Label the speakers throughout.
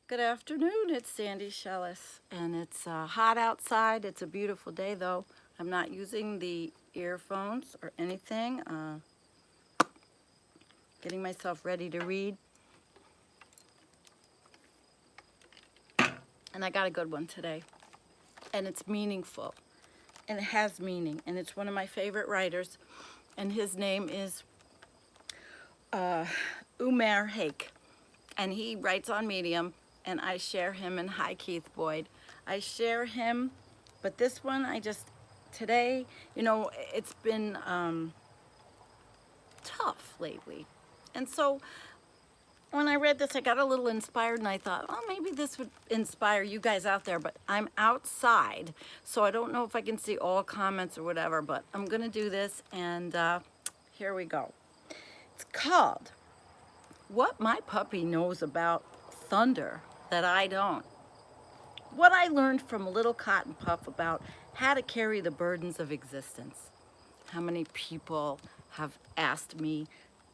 Speaker 1: Good afternoon, it's Sandy Shellis, and it's hot outside. It's a beautiful day, though. I'm not using the earphones or anything. Getting myself ready to read. And I got a good one today. And it's meaningful. And it has meaning. And it's one of my favorite writers. And his name is Umair Haque. And he writes on Medium. And I share him and hi Keith Boyd. I share him, but this one today, it's been tough lately. And so when I read this, I got a little inspired and I thought, oh, maybe this would inspire you guys out there, but I'm outside, so I don't know if I can see all comments or whatever, but I'm gonna do this, and here we go. It's called What My Puppy Knows About Thunder That I Don't. What I learned from Little Cotton Puff about how to carry the burdens of existence. How many people have asked me,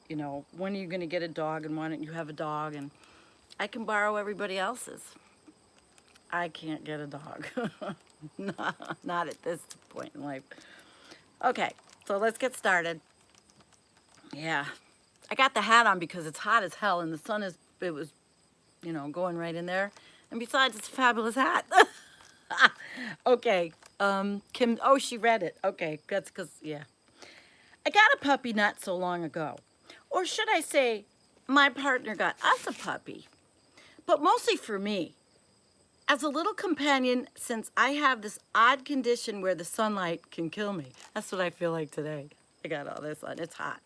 Speaker 1: when are you going to get a dog, and why don't you have a dog? And I can borrow everybody else's. I can't get a dog. Not at this point in life. Okay, so let's get started. Yeah, I got the hat on because it's hot as hell and the sun it was going right in there. And besides, it's a fabulous hat. Okay, Kim, oh, she read it. Okay, that's because, yeah. I got a puppy not so long ago. Or should I say, my partner got us a puppy. But mostly for me. As a little companion, since I have this odd condition where the sunlight can kill me. That's what I feel like today. I got all this on, it's hot.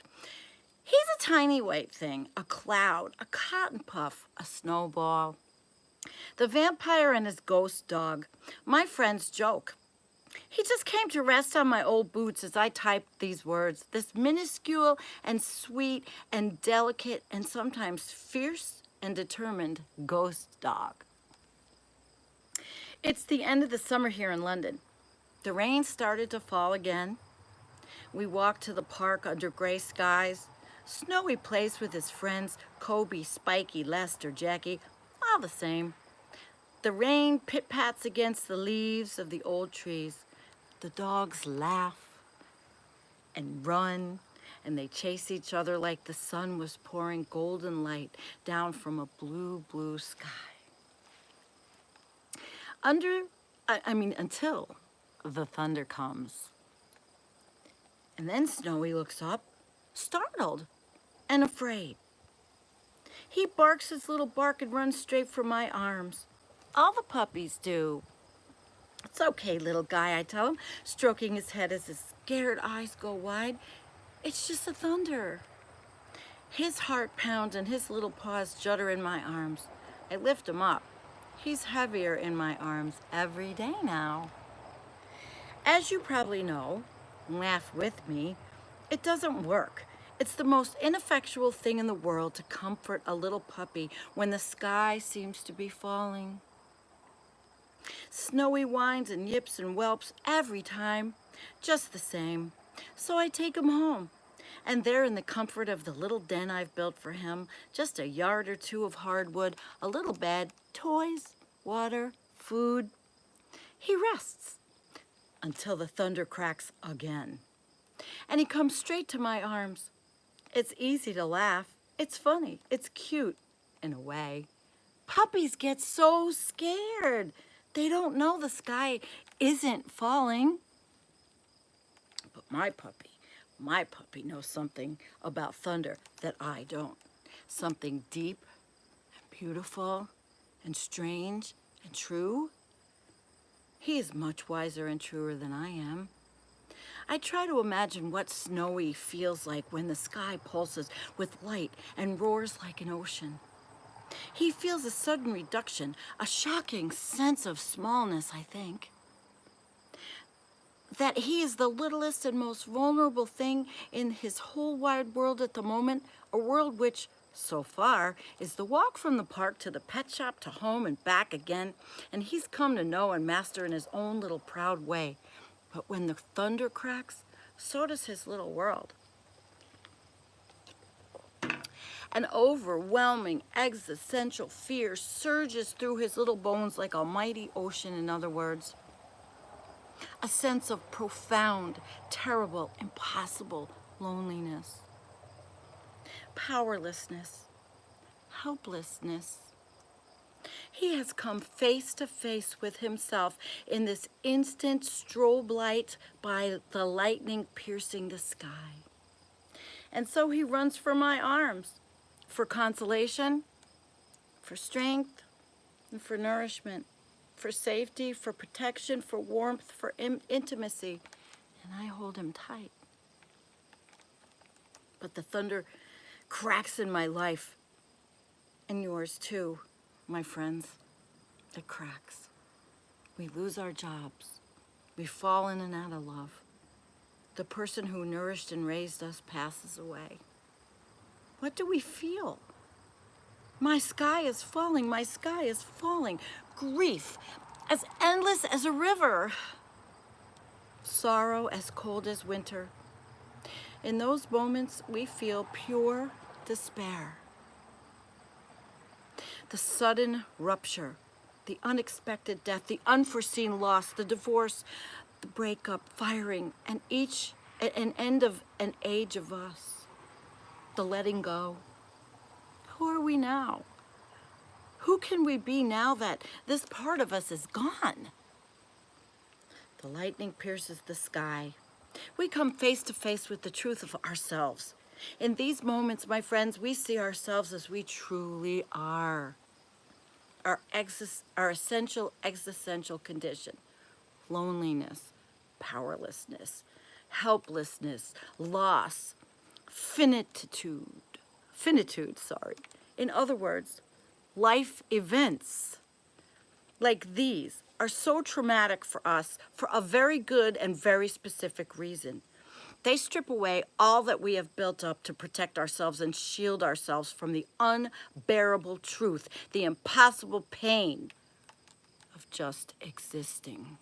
Speaker 1: He's a tiny white thing, a cloud, a cotton puff, a snowball. The vampire and his ghost dog, my friend's joke. He just came to rest on my old boots as I typed these words, this minuscule and sweet and delicate and sometimes fierce and determined ghost dog. It's the end of the summer here in London. The rain started to fall again. We walked to the park under gray skies. Snowy plays with his friends, Kobe, Spiky, Lester, Jackie, all the same. The rain pit-pats against the leaves of the old trees. The dogs laugh and run, and they chase each other like the sun was pouring golden light down from a blue, blue sky. Until the thunder comes. And then Snowy looks up, startled and afraid. He barks his little bark and runs straight for my arms. All the puppies do. It's okay, little guy, I tell him, stroking his head as his scared eyes go wide. It's just the thunder. His heart pounds and his little paws judder in my arms. I lift him up. He's heavier in my arms every day now. As you probably know, laugh with me, it doesn't work. It's the most ineffectual thing in the world to comfort a little puppy when the sky seems to be falling. Snowy whines and yips and whelps every time, just the same. So I take him home, and there in the comfort of the little den I've built for him, just a yard or two of hardwood, a little bed, toys, water, food, he rests until the thunder cracks again. And he comes straight to my arms. It's easy to laugh. It's funny. It's cute in a way. Puppies get so scared. They don't know the sky isn't falling. But my puppy knows something about thunder that I don't. Something deep and beautiful and strange and true. He is much wiser and truer than I am. I try to imagine what Snowy feels like when the sky pulses with light and roars like an ocean. He feels a sudden reduction, a shocking sense of smallness, I think. That he is the littlest and most vulnerable thing in his whole wide world at the moment, a world which, so far, is the walk from the park to the pet shop to home and back again, and he's come to know and master in his own little proud way. But when the thunder cracks, so does his little world. An overwhelming existential fear surges through his little bones like a mighty ocean, in other words. A sense of profound, terrible, impossible loneliness, powerlessness, helplessness. He has come face to face with himself in this instant strobe light by the lightning piercing the sky. And so he runs for my arms, for consolation, for strength, and for nourishment, for safety, for protection, for warmth, for intimacy. And I hold him tight. But the thunder cracks in my life, and yours too, my friends. It cracks. We lose our jobs. We fall in and out of love. The person who nourished and raised us passes away. What do we feel? My sky is falling. My sky is falling. Grief as endless as a river. Sorrow as cold as winter. In those moments, we feel pure despair. The sudden rupture, the unexpected death, the unforeseen loss, the divorce, the breakup, firing, and an end of an age of us. The letting go. Who are we now? Who can we be now that this part of us is gone? The lightning pierces the sky. We come face to face with the truth of ourselves. In these moments, my friends, we see ourselves as we truly are. Our essential existential condition. Loneliness, powerlessness, helplessness, loss, finitude. In other words, life events like these are so traumatic for us for a very good and very specific reason. They strip away all that we have built up to protect ourselves and shield ourselves from the unbearable truth, the impossible pain of just existing.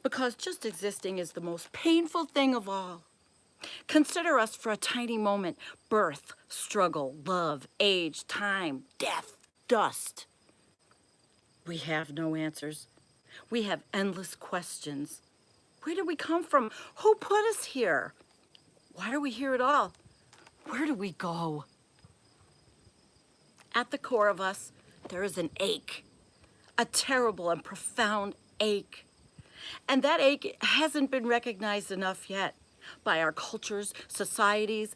Speaker 1: Because just existing is the most painful thing of all. Consider us for a tiny moment: birth, struggle, love, age, time, death, dust. We have no answers. We have endless questions. Where did we come from? Who put us here? Why are we here at all? Where do we go? At the core of us, there is an ache, a terrible and profound ache. And that ache hasn't been recognized enough yet by our cultures, societies,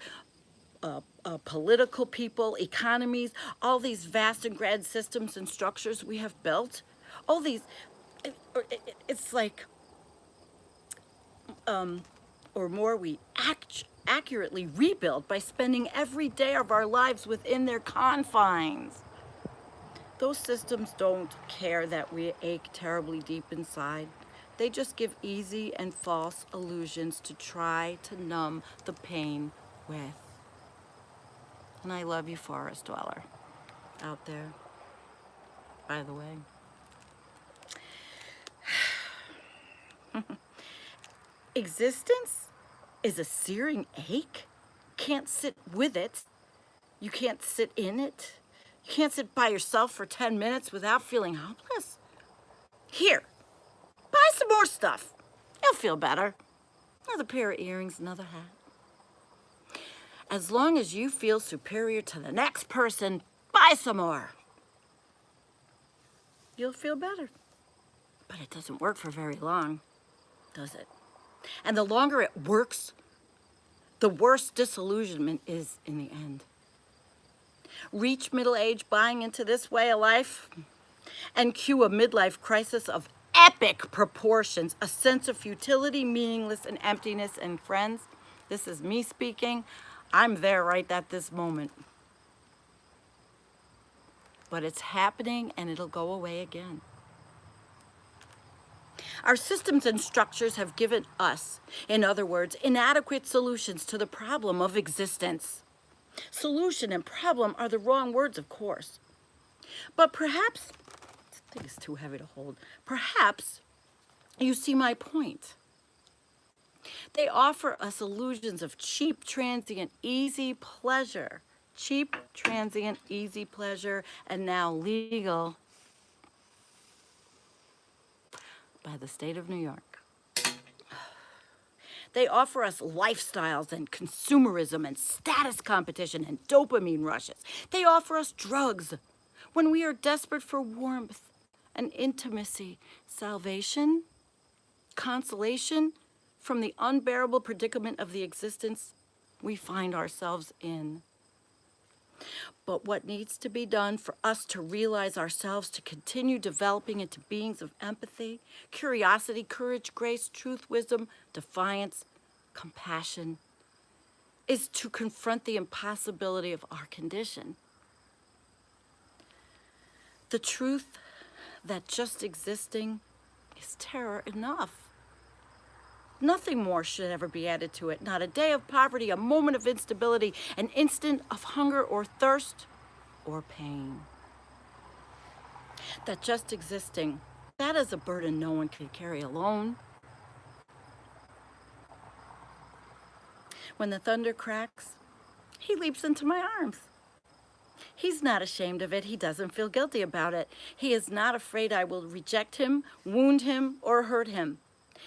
Speaker 1: political people, economies, all these vast and grand systems and structures we have built. All these, it's like, or more, we accurately rebuild by spending every day of our lives within their confines. Those systems don't care that we ache terribly deep inside. They just give easy and false illusions to try to numb the pain with. And I love you, forest dweller, out there, by the way. Existence is a searing ache. Can't sit with it. You can't sit in it. You can't sit by yourself for 10 minutes without feeling helpless. Here, buy some more stuff. You'll feel better. Another pair of earrings, another hat. As long as you feel superior to the next person, buy some more. You'll feel better. But it doesn't work for very long, does it? And the longer it works, the worse disillusionment is in the end. Reach middle age buying into this way of life and cue a midlife crisis of epic proportions, a sense of futility, meaningless, and emptiness. And friends, this is me speaking. I'm there right at this moment. But it's happening and it'll go away again. Our systems and structures have given us, in other words, inadequate solutions to the problem of existence. Solution and problem are the wrong words, of course. But perhaps, this thing is too heavy to hold, perhaps you see my point. They offer us illusions of cheap, transient, easy pleasure. Cheap, transient, easy pleasure, and now legal by the state of New York. They offer us lifestyles and consumerism and status competition and dopamine rushes. They offer us drugs when we are desperate for warmth and intimacy, salvation, consolation from the unbearable predicament of the existence we find ourselves in. But what needs to be done for us to realize ourselves, to continue developing into beings of empathy, curiosity, courage, grace, truth, wisdom, defiance, compassion, is to confront the impossibility of our condition. The truth that just existing is terror enough. Nothing more should ever be added to it. Not a day of poverty, a moment of instability, an instant of hunger or thirst or pain. That just existing, that is a burden no one can carry alone. When the thunder cracks, he leaps into my arms. He's not ashamed of it. He doesn't feel guilty about it. He is not afraid I will reject him, wound him, or hurt him.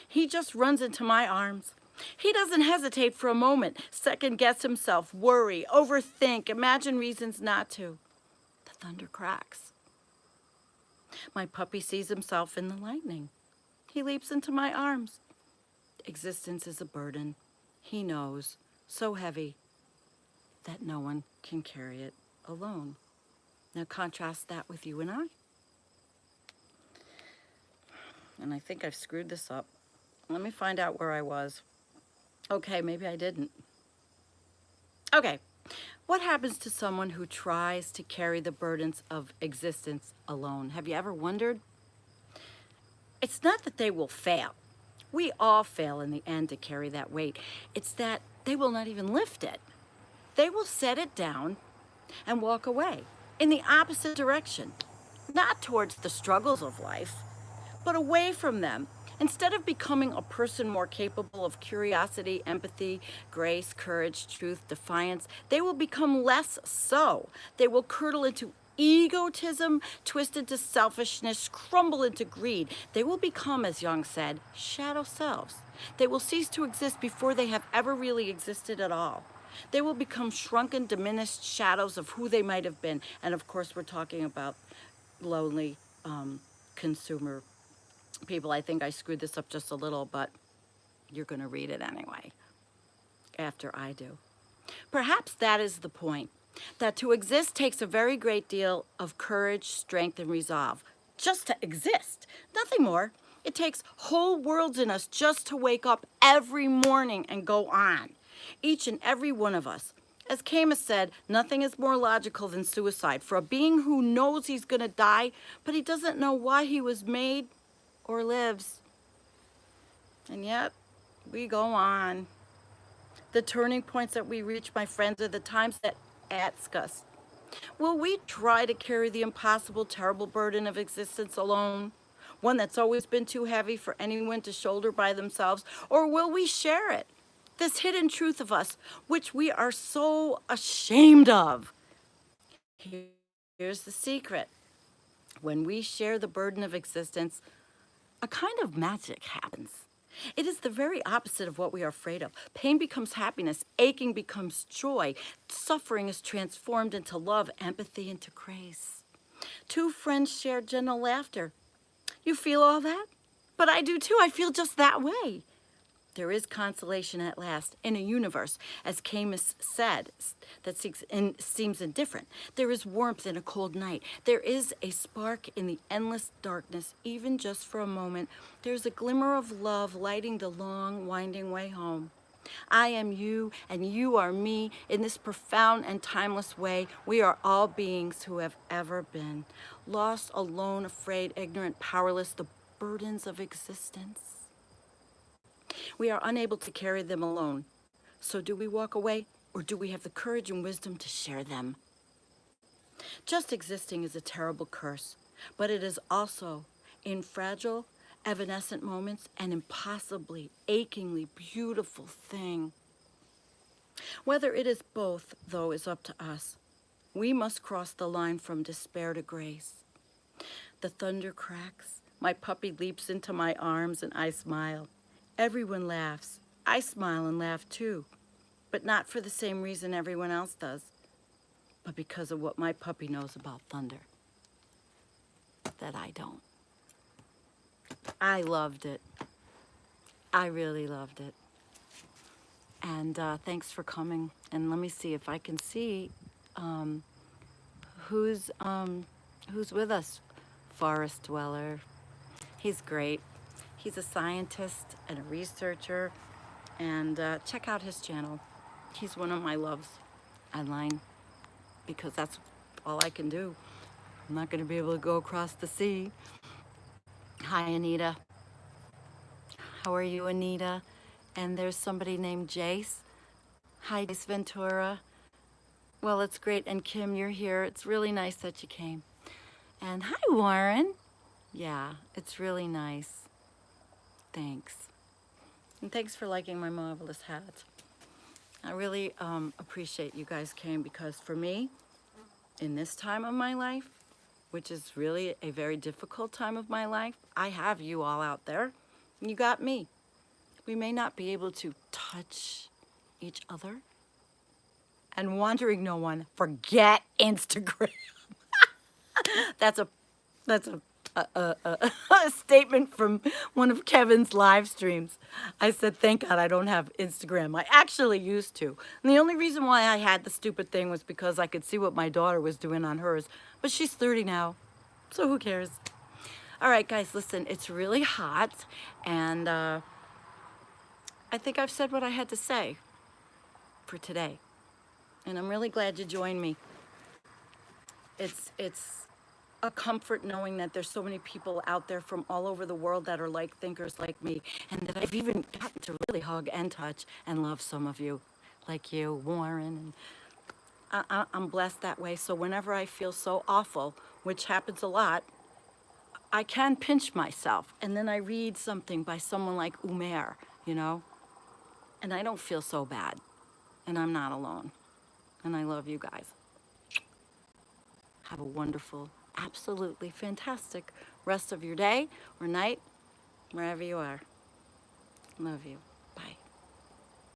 Speaker 1: He just runs into my arms. He doesn't hesitate for a moment, second guess himself, worry, overthink, imagine reasons not to. The thunder cracks. My puppy sees himself in the lightning. He leaps into my arms. Existence is a burden. He knows, so heavy that no one can carry it alone. Now contrast that with you and I. And I think I've screwed this up. Let me find out where I was. Okay, maybe I didn't. Okay, what happens to someone who tries to carry the burdens of existence alone? Have you ever wondered? It's not that they will fail. We all fail in the end to carry that weight. It's that they will not even lift it. They will set it down and walk away in the opposite direction, not towards the struggles of life, but away from them. Instead of becoming a person more capable of curiosity, empathy, grace, courage, truth, defiance, they will become less so. They will curdle into egotism, twist into selfishness, crumble into greed. They will become, as Jung said, shadow selves. They will cease to exist before they have ever really existed at all. They will become shrunken, diminished shadows of who they might have been. And of course, we're talking about lonely consumer people. I think I screwed this up just a little, but you're going to read it anyway, after I do. Perhaps that is the point, that to exist takes a very great deal of courage, strength, and resolve. Just to exist, nothing more. It takes whole worlds in us just to wake up every morning and go on. Each and every one of us. As Camus said, nothing is more logical than suicide. For a being who knows he's going to die, but he doesn't know why he was made or lives. And yet, we go on. The turning points that we reach, my friends, are the times that ask us, will we try to carry the impossible, terrible burden of existence alone? One that's always been too heavy for anyone to shoulder by themselves? Or will we share it? This hidden truth of us, which we are so ashamed of. Here's the secret. When we share the burden of existence, a kind of magic happens. It is the very opposite of what we are afraid of. Pain becomes happiness, aching becomes joy, suffering is transformed into love, empathy into grace. Two friends share gentle laughter. You feel all that? But I do too. I feel just that way. There is consolation at last in a universe, as Camus said, that seems indifferent. There is warmth in a cold night. There is a spark in the endless darkness, even just for a moment. There's a glimmer of love lighting the long, winding way home. I am you, and you are me. In this profound and timeless way, we are all beings who have ever been. Lost, alone, afraid, ignorant, powerless, the burdens of existence. We are unable to carry them alone. So do we walk away, or do we have the courage and wisdom to share them? Just existing is a terrible curse, but it is also infragile evanescent moments, an impossibly, achingly beautiful thing. Whether it is both, though, is up to us. We must cross the line from despair to grace. The thunder cracks. My puppy leaps into my arms and I smile. Everyone laughs. I smile and laugh too, but not for the same reason everyone else does, but because of what my puppy knows about thunder that I don't. I loved it. I really loved it. And thanks for coming. And let me see if I can see um, who's with us. Forest Dweller. He's great. He's a scientist and a researcher. And check out his channel. He's one of my loves online because that's all I can do. I'm not going to be able to go across the sea. Hi, Anita. How are you, Anita? And there's somebody named Jace. Hi, Jace Ventura. Well, it's great. And Kim, you're here. It's really nice that you came. And hi, Warren. Yeah, it's really nice. Thanks. And thanks for liking my marvelous hat. I really appreciate you guys came because for me, in this time of my life, which is really a very difficult time of my life, I have you all out there. And you got me. We may not be able to touch each other. And wandering no one, forget Instagram. That's a statement from one of Kevin's live streams. I said, thank God I don't have Instagram. I actually used to. And the only reason why I had the stupid thing was because I could see what my daughter was doing on hers. But she's 30 now, so who cares? All right, guys, listen, it's really hot. And I think I've said what I had to say for today. And I'm really glad you joined me. It's a comfort knowing that there's so many people out there from all over the world that are like thinkers like me, and that I've even gotten to really hug and touch and love some of you, like you, Warren. And I'm blessed that way. So whenever I feel so awful, which happens a lot, I can pinch myself, and then I read something by someone like Umair, you know, and I don't feel so bad, and I'm not alone. And I love you guys. Have a wonderful, absolutely fantastic rest of your day or night, wherever you are. Love you.